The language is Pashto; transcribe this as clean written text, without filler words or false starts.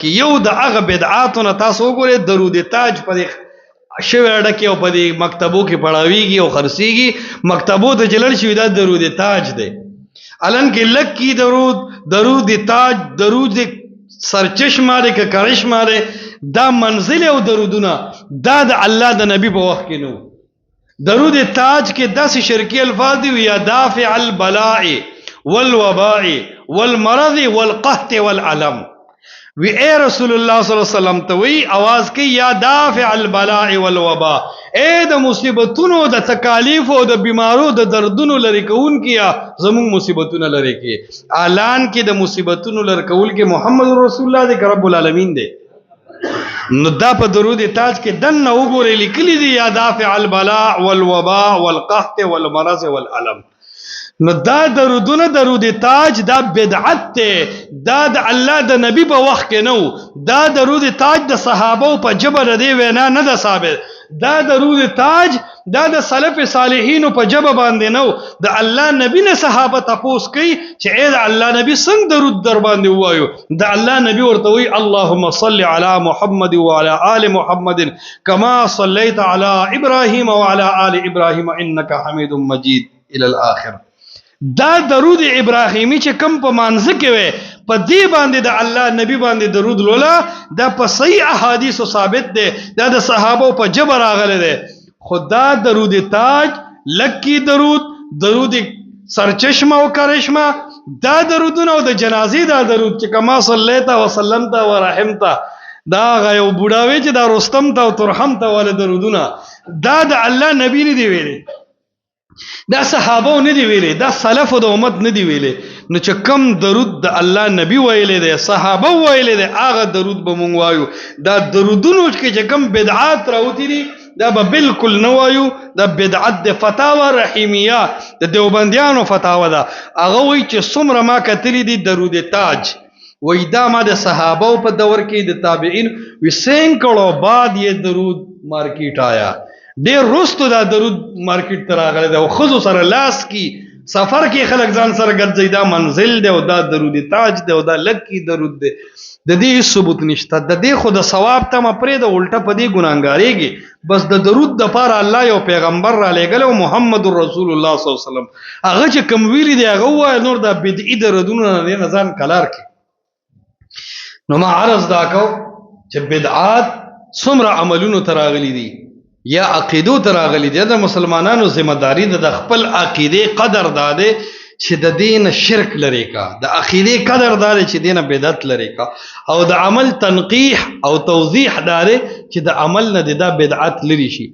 کې یو د هغه بدعاتو نه تاسو وګورئ درود تاج په شوی اډکه او په دې مکتبو کې پڑھاویږي او خرسيږي مکتبو ته چلل شي دا درود تاج دی الان کې لکی درود تاج درود سرچشمه لري ک کرشمه لري دا منزل او درودونه دا د الله د نبی په وخت کې نو درود تاج کې 10 شرکی الفاظ دي یا دافع البلاء والوباء والمرض والقحط والعلم وی اے رسول الله صلی الله علیه وسلم ته وی आवाज کې یا دافع البلاء والوباء اے د مصیبتونو د تکالیف او د بیمارو د دردونو لری کون کیا زمون مصیبتونو لری کې اعلان کې د مصیبتونو لری کول کې محمد رسول الله د رب العالمین دی نو دا په درود تاج کې دنه وګورئ لیکلي دي یا دافع البلاء والوباء والقحط والمرض والالم نو دا درودونه درود تاج دا بدعت ته دا د الله د نبی په وخت کې نو دا درود تاج د صحابه په جبر دی وینا نه ده ثابت دا درود تاج دا د سلف صالحین په جبه باندې نو د الله نبی نه صحابه تاسو کوي چې اې د الله نبی څنګه درود در باندې وایو د الله نبی ورته وی اللهم صل علی محمد وعلى آل محمد كما صليت على ابراهيم وعلى آل ابراهيم انك حميد مجيد الى الاخر دا درود ابراهیمی چې کم په مانزه کې وي په دې باندې د الله نبی باندې درود لولا دا په صحیح احادیث ثابت ده دا د صحابه په جبر راغله ده خدا درود تاج لکی درود سرچشمه او کرشمه دا درودونه او د جنازې دا درود چې کما صلیتا وسلمتا ورحمتا دا غيو بوډاوي چې دا رستم ته او ترحم ته ول درودونه دا د الله نبی نه دی ویلي دا صحابه نه دی ویلي دا سلف د امت نه دی ویلي نو چې کم درود د الله نبی ویلي دی صحابه ویلي دی هغه درود به مونږ وایو دا درودونو چې کم بدعات راوتی دي دا به بالکل نه وایو دا بدعت د فتاوا رحیمیه د دیوبندیانو فتاوا ده هغه وایي چې څومره ما کتلی دي درود تاج وای دا ما د صحابه په دور کې د تابعین وسین کړه بعد یې درود مارکیټ آیا ډیر رستو دا درود مارکیټ ته راغلی دا خو سره لاس کی سفر کې خلک ځان سره ګرځي دا منزل دی او دا درود تاج دی او دا لکی درود دی د دې ثبوت نشته د دې خو د ثواب ته مپرې د الټه په دې ګناګاریږي بس د درود د پاره الله یو پیغمبر را لېګل او محمد رسول الله صلی الله علیه وسلم هغه چې کوم ویلي دی هغه وای نور د بدعي درودونه نه ځان کلار کی نو ما عرض دا کو چې بدعات څومره عملونو تراغلي دي یا عقیدو تراغلی دی د مسلمانانو ذمہ داری د خپل عقیده قدر داده چې د دین شرک لري کا د عقیده قدر داده چې دین بدعت لري کا او د عمل تنقیح او توضیح داده چې د عمل نه د بدعت لري شي